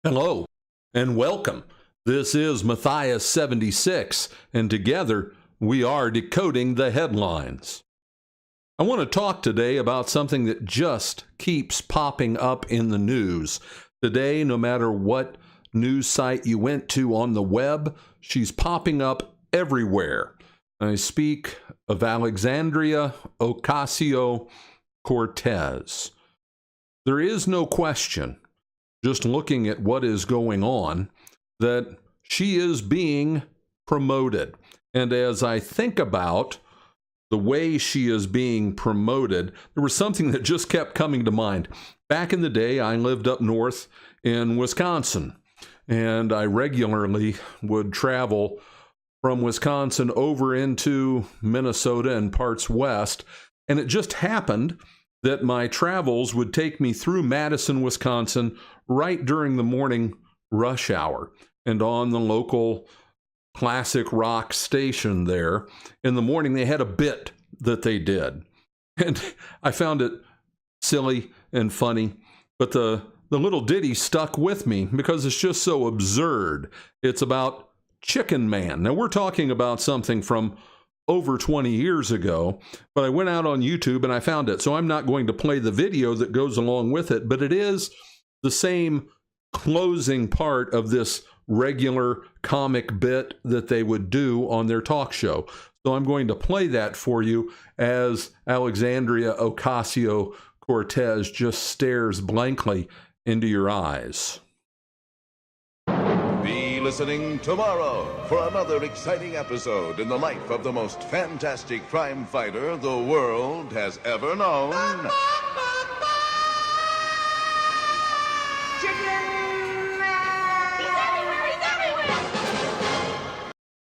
Hello and welcome. This is Matthias 76, and together we are decoding the headlines. I want to talk today about something that just keeps popping up in the news. Today, no matter what news site you went to on the web, she's popping up everywhere. I speak of Alexandria Ocasio-Cortez. There is no question, just looking at what is going on, that she is being promoted. And as I think about the way she is being promoted, there was something that just kept coming to mind. Back in the day, I lived up north in Wisconsin, and I regularly would travel from Wisconsin over into Minnesota and parts west, and it just happened that my travels would take me through Madison, Wisconsin, right during the morning rush hour. And on the local classic rock station there, in the morning, they had a bit that they did. And I found it silly and funny, but the little ditty stuck with me because it's just so absurd. It's about Chicken Man. Now, we're talking about something from over 20 years ago, but I went out on YouTube and I found it. So I'm not going to play the video that goes along with it, but it is the same closing part of this regular comic bit that they would do on their talk show. So I'm going to play that for you as Alexandria Ocasio-Cortez just stares blankly into your eyes. Be listening tomorrow for another exciting episode in the life of the most fantastic crime fighter the world has ever known.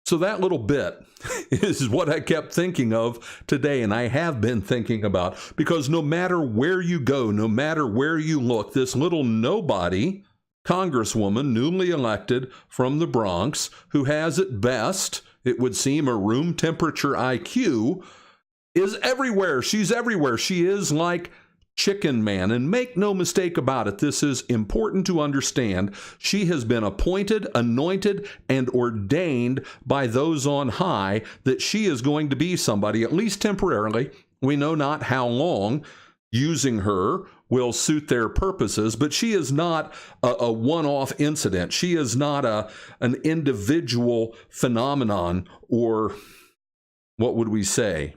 So that little bit is what I kept thinking of today, and I have been thinking about, because no matter where you go, no matter where you look, this little nobody congresswoman, newly elected from the Bronx, who has at best, it would seem, a room temperature IQ, is everywhere. She's everywhere. She is like Chicken Man. And make no mistake about it, this is important to understand. She has been appointed, anointed, and ordained by those on high that she is going to be somebody, at least temporarily. We know not how long using her will suit their purposes, but she is not a one-off incident. She is not an individual phenomenon, or what would we say?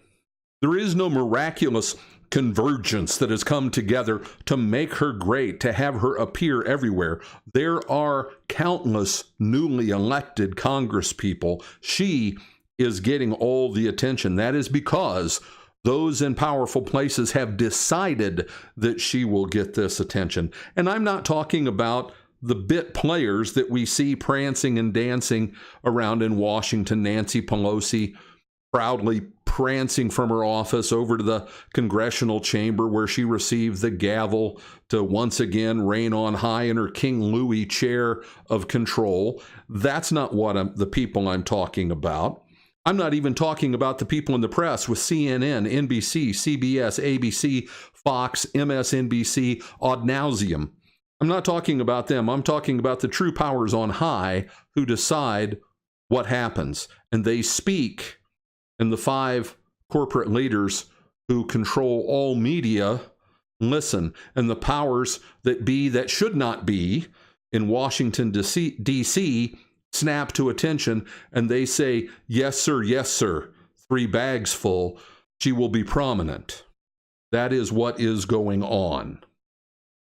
There is no miraculous convergence that has come together to make her great, to have her appear everywhere. There are countless newly elected congresspeople. She is getting all the attention. That is because those in powerful places have decided that she will get this attention. And I'm not talking about the bit players that we see prancing and dancing around in Washington. Nancy Pelosi proudly prancing from her office over to the congressional chamber where she received the gavel to once again reign on high in her King Louis chair of control. That's not what the people I'm talking about. I'm not even talking about the people in the press with CNN, NBC, CBS, ABC, Fox, MSNBC, ad nauseum. I'm not talking about them. I'm talking about the true powers on high who decide what happens. And they speak, and the 5 corporate leaders who control all media listen. And the powers that be that should not be in Washington, D.C., snap to attention, and they say, yes, sir, 3 bags full, she will be prominent. That is what is going on.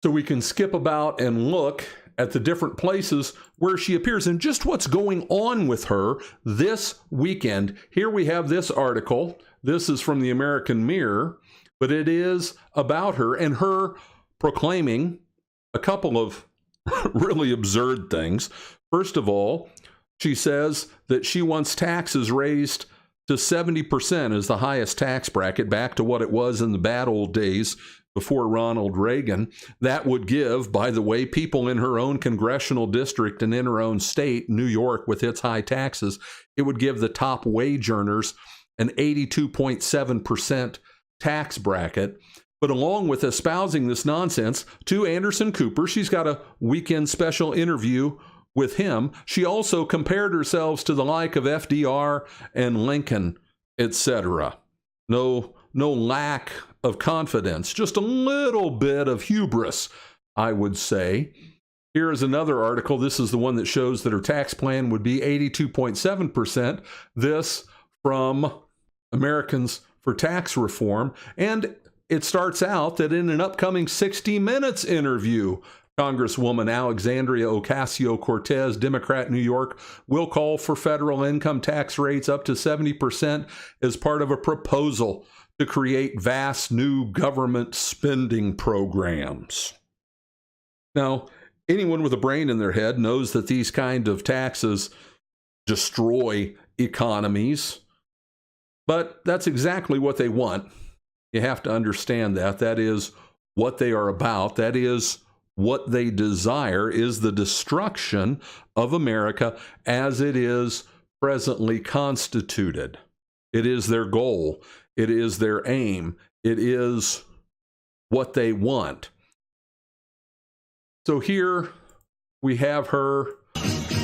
So we can skip about and look at the different places where she appears and just what's going on with her this weekend. Here we have this article. This is from the American Mirror, but it is about her and her proclaiming a couple of really absurd things. First of all, she says that she wants taxes raised to 70% as the highest tax bracket, back to what it was in the bad old days before Ronald Reagan. That would give, by the way, people in her own congressional district and in her own state, New York, with its high taxes, it would give the top wage earners an 82.7% tax bracket. But along with espousing this nonsense to Anderson Cooper, she's got a weekend special interview with him. She also compared herself to the like of FDR and Lincoln, etc. No lack of confidence, just a little bit of hubris, I would say. Here is another article. This is the one that shows that her tax plan would be 82.7%. This from Americans for Tax Reform. And it starts out that in an upcoming 60 Minutes interview, Congresswoman Alexandria Ocasio-Cortez, Democrat, New York, will call for federal income tax rates up to 70% as part of a proposal to create vast new government spending programs. Now, anyone with a brain in their head knows that these kind of taxes destroy economies, but that's exactly what they want. You have to understand that. That is what they are about. That is what they desire, is the destruction of America as it is presently constituted. It is their goal. It is their aim. It is what they want. So here we have her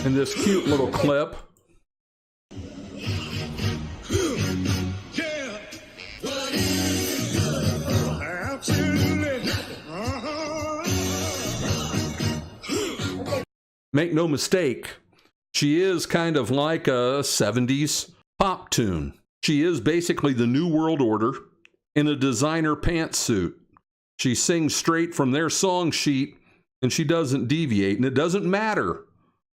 in this cute little clip. Make no mistake, she is kind of like a 70s pop tune. She is basically the New World Order in a designer pantsuit. She sings straight from their song sheet, and she doesn't deviate. And it doesn't matter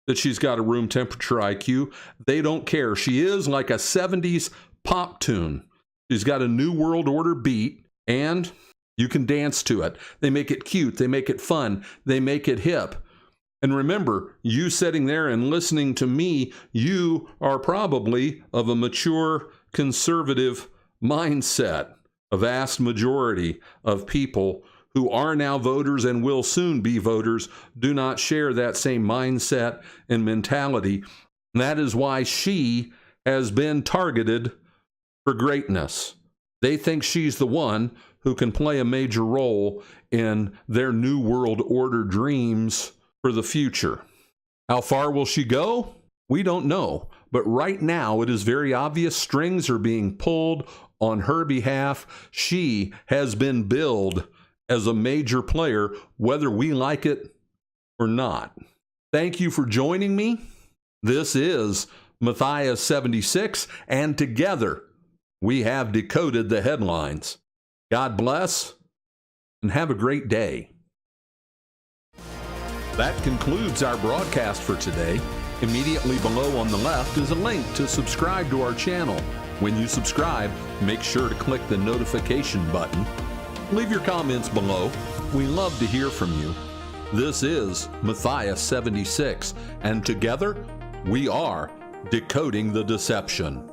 that she's got a room temperature IQ. They don't care. She is like a 70s pop tune. She's got a New World Order beat, and you can dance to it. They make it cute. They make it fun. They make it hip. And remember, you sitting there and listening to me, you are probably of a mature conservative mindset. A vast majority of people who are now voters and will soon be voters do not share that same mindset and mentality. And that is why she has been targeted for greatness. They think she's the one who can play a major role in their New World Order dreams for the future. How far will she go? We don't know. But right now, it is very obvious strings are being pulled on her behalf. She has been billed as a major player, whether we like it or not. Thank you for joining me. This is Matthias 76, and together we have decoded the headlines. God bless, and have a great day. That concludes our broadcast for today. Immediately below on the left is a link to subscribe to our channel. When you subscribe, make sure to click the notification button. Leave your comments below. We love to hear from you. This is Matthias 76, and together we are decoding the deception.